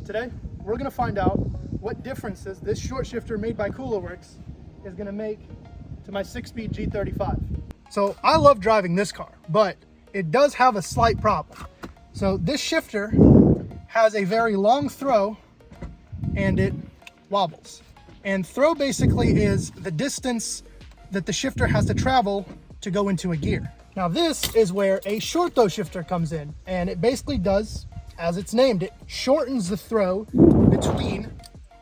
Today, we're gonna find out what differences this short shifter made by Coolerworx is gonna make to my 6-speed G35. So I love driving this car, but it does have a slight problem. So this shifter has a very long throw and it wobbles. And throw basically is the distance that the shifter has to travel to go into a gear. Now this is where a short throw shifter comes in, and it basically does, as it's named, it shortens the throw between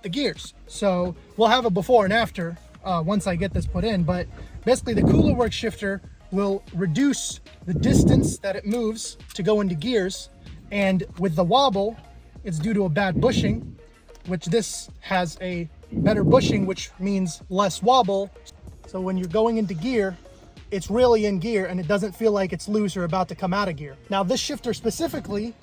the gears. So we'll have a before and after once I get this put in, but basically the Coolerworx shifter will reduce the distance that it moves to go into gears, and with the wobble, it's due to a bad bushing, which this has a better bushing, which means less wobble. So when you're going into gear, it's really in gear and it doesn't feel like it's loose or about to come out of gear. Now this shifter specifically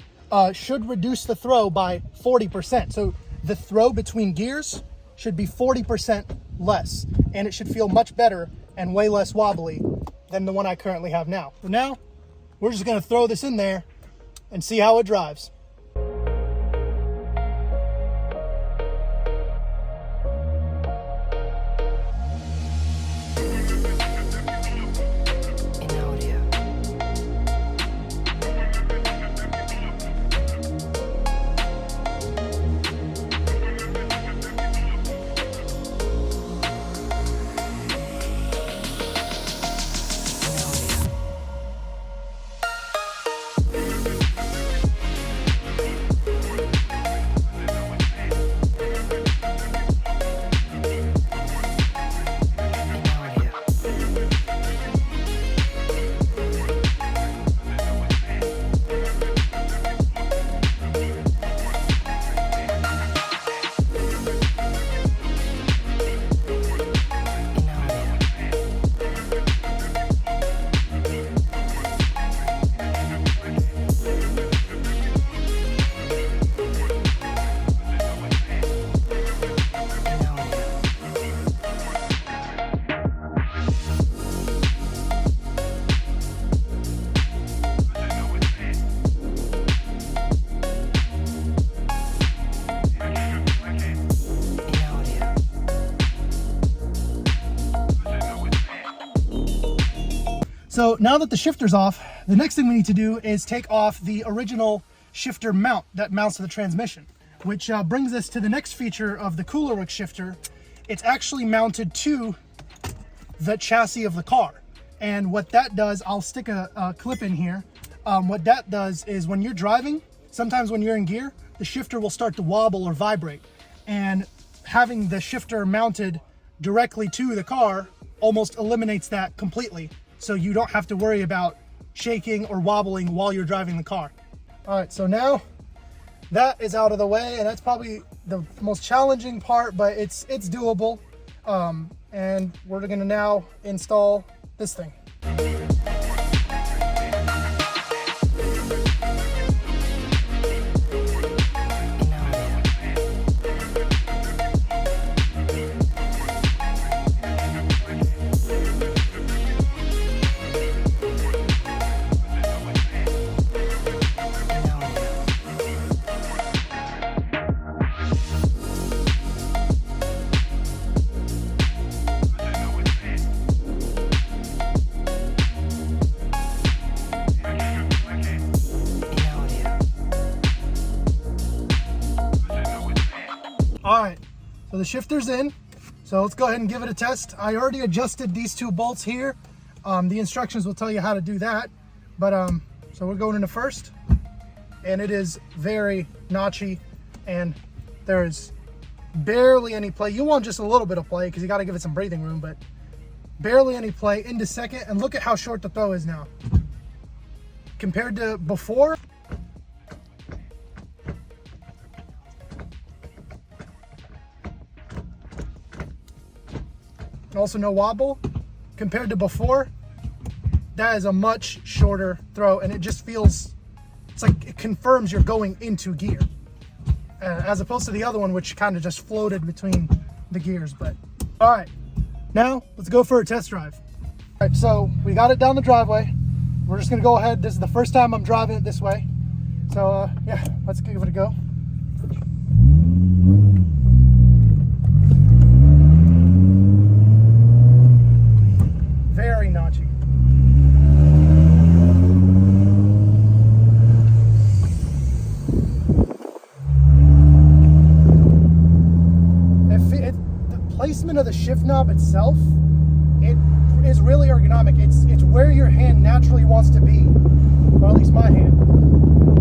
should reduce the throw by 40%. So the throw between gears should be 40% less, and it should feel much better and way less wobbly than the one I currently have now. So now we're just gonna throw this in there and see how it drives. So now that the shifter's off, the next thing we need to do is take off the original shifter mount that mounts to the transmission, which brings us to the next feature of the Coolerworx shifter. It's actually mounted to the chassis of the car. And what that does, I'll stick a clip in here. What that does is when you're driving, sometimes when you're in gear, the shifter will start to wobble or vibrate. And having the shifter mounted directly to the car almost eliminates that completely. So you don't have to worry about shaking or wobbling while you're driving the car. All right, so now that is out of the way, and that's probably the most challenging part, but it's doable. And we're gonna now install this thing. All right, so the shifter's in. So let's go ahead and give it a test. I already adjusted these two bolts here. The instructions will tell you how to do that. But so we're going into first, and it is very notchy, and there is barely any play. You want just a little bit of play because you got to give it some breathing room, but barely any play. Into second, and look at how short the throw is now compared to before. Also no wobble. Compared to before, that is a much shorter throw, and it just feels, it's like it confirms you're going into gear, as opposed to the other one, which kind of just floated between the gears. But all right, now let's go for a test drive. All right, so we got it down the driveway. We're just gonna go ahead. This is the first time I'm driving it this way. So yeah, let's give it a go. placement of the shift knob itself, it is really ergonomic. It's where your hand naturally wants to be, or at least my hand.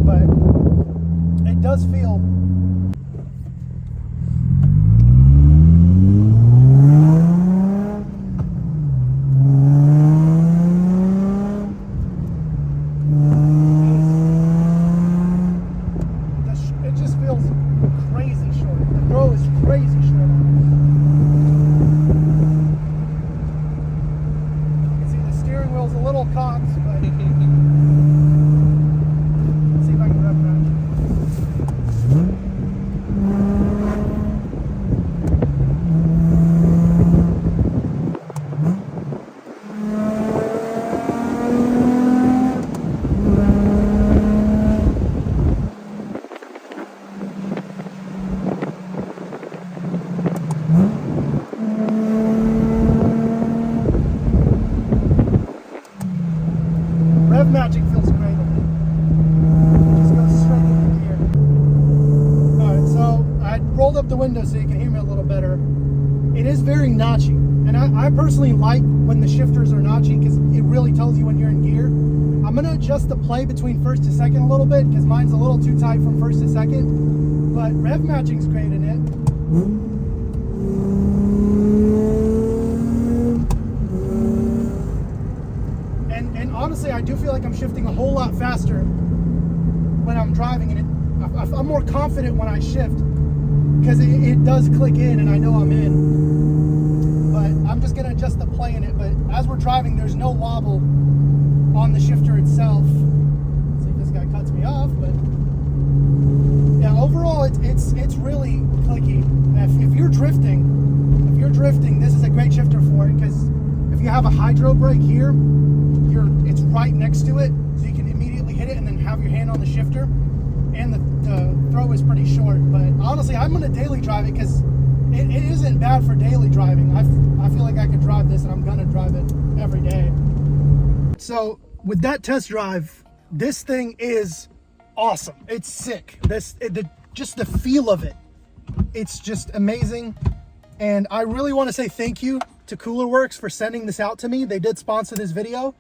But it does feel. It just feels crazy short. The throw is crazy short. Steering wheel's a little cocked, but let's see if I can rev match. Rev matching feels great. Just goes straight into gear. Alright, so I rolled up the window so you can hear me a little better. It is very notchy, and I personally like when the shifters are notchy because it really tells you when you're in gear. I'm going to adjust the play between first to second a little bit because mine's a little too tight from first to second, but rev matching's great in it. And honestly, I do feel like I'm shifting a whole lot faster when I'm driving, and I'm more confident when I shift because it does click in and I know I'm in. But I'm just gonna adjust the play in it. But as we're driving, there's no wobble on the shifter itself. Let's see if this guy cuts me off, but yeah, overall it's really clicky. If you're drifting, this is a great shifter for it because if you have a hydro brake here, it's right next to it, so you can immediately hit it and then have your hand on the shifter. And the throw is pretty short, but honestly, I'm gonna daily drive it because it isn't bad for daily driving. I feel like I could drive this, and I'm gonna drive it every day. So with that test drive, this thing is awesome. It's sick. Just the feel of it, it's just amazing. And I really want to say thank you to Coolerworx for sending this out to me. They did sponsor this video,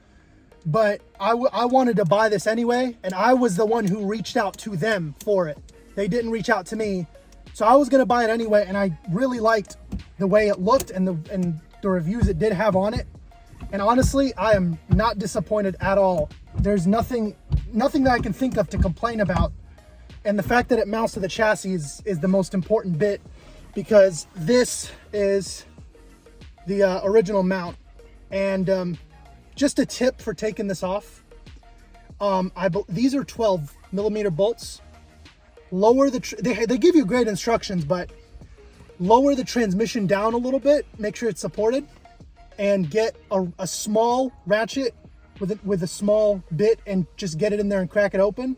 but I wanted to buy this anyway, and I was the one who reached out to them for it. They didn't reach out to me, so I was going to buy it anyway, and I really liked the way it looked and the reviews it did have on it. And honestly, I am not disappointed at all. There's nothing that I can think of to complain about, and the fact that it mounts to the chassis is the most important bit, because this is the original mount. And just a tip for taking this off, these are 12 millimeter bolts. Lower they give you great instructions, but lower the transmission down a little bit, make sure it's supported, and get a small ratchet with a small bit and just get it in there and crack it open.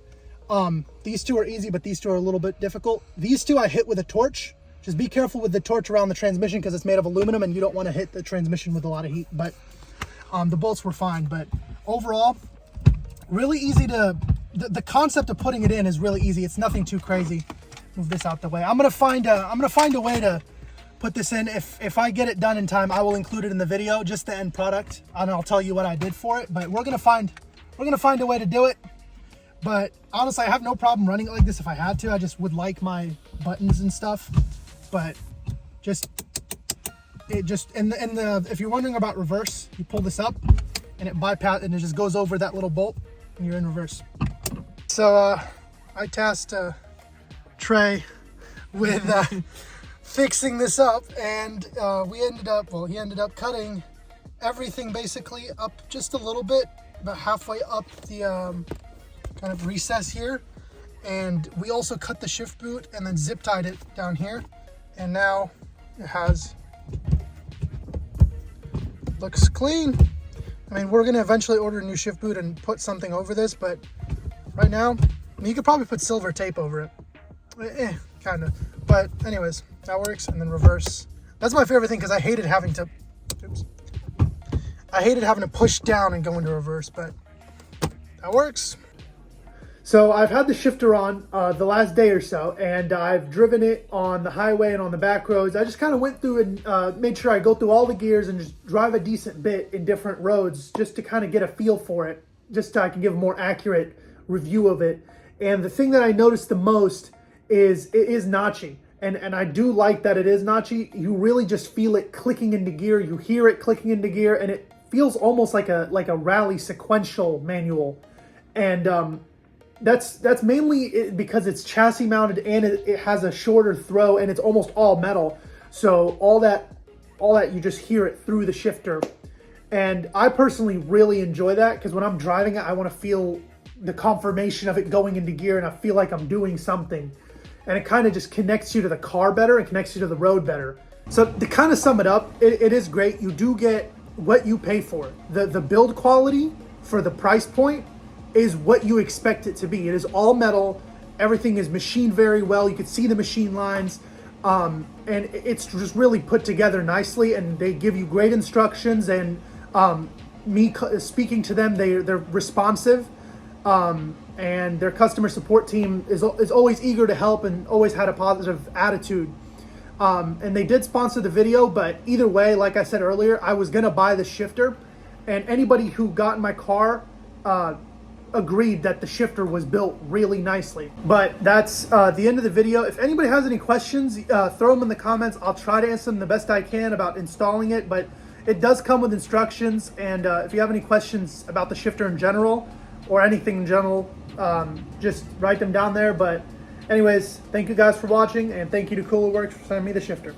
These two are easy, but these two are a little bit difficult. These two I hit with a torch. Just be careful with the torch around the transmission because it's made of aluminum and you don't want to hit the transmission with a lot of heat. But the bolts were fine. But overall, really easy to, the concept of putting it in is really easy. It's nothing too crazy. Move this out the way. I'm gonna find a way to put this in. If I get it done in time, I will include it in the video, just the end product, and I'll tell you what I did for it. But we're gonna find a way to do it. But honestly, I have no problem running it like this if I had to. I just would like my buttons and stuff. But if you're wondering about reverse, you pull this up and it just goes over that little bolt and you're in reverse. So I tasked Trey with fixing this up, and he ended up cutting everything basically up just a little bit, about halfway up the kind of recess here. And we also cut the shift boot and then zip tied it down here. And now it looks clean. I mean, we're gonna eventually order a new shift boot and put something over this, but right now, I mean, you could probably put silver tape over it. Kind of. But anyways, that works. And then reverse. That's my favorite thing because I hated having to push down and go into reverse, but that works. So I've had the shifter on the last day or so, and I've driven it on the highway and on the back roads. I just kind of went through and made sure I go through all the gears and just drive a decent bit in different roads just to kind of get a feel for it, just so I can give a more accurate review of it. And the thing that I noticed the most is it is notchy. And I do like that it is notchy. You really just feel it clicking into gear. You hear it clicking into gear, and it feels almost like a rally sequential manual. And that's mainly because it's chassis mounted and it has a shorter throw, and it's almost all metal. So all that you just hear it through the shifter. And I personally really enjoy that because when I'm driving it, I want to feel the confirmation of it going into gear, and I feel like I'm doing something. And it kind of just connects you to the car better and connects you to the road better. So to kind of sum it up, it is great. You do get what you pay for. The build quality for the price point is what you expect it to be. It is all metal. Everything is machined very well. You can see the machine lines. And it's just really put together nicely, and they give you great instructions. And me speaking to them, they're responsive. And their customer support team is always eager to help and always had a positive attitude. And they did sponsor the video, but either way, like I said earlier, I was gonna buy the shifter, and anybody who got in my car agreed that the shifter was built really nicely. But that's the end of the video. If anybody has any questions, throw them in the comments. I'll try to answer them the best I can about installing it, but it does come with instructions. And if you have any questions about the shifter in general, or anything in general, just write them down there. But anyways, thank you guys for watching, and thank you to Coolerworx for sending me the shifter.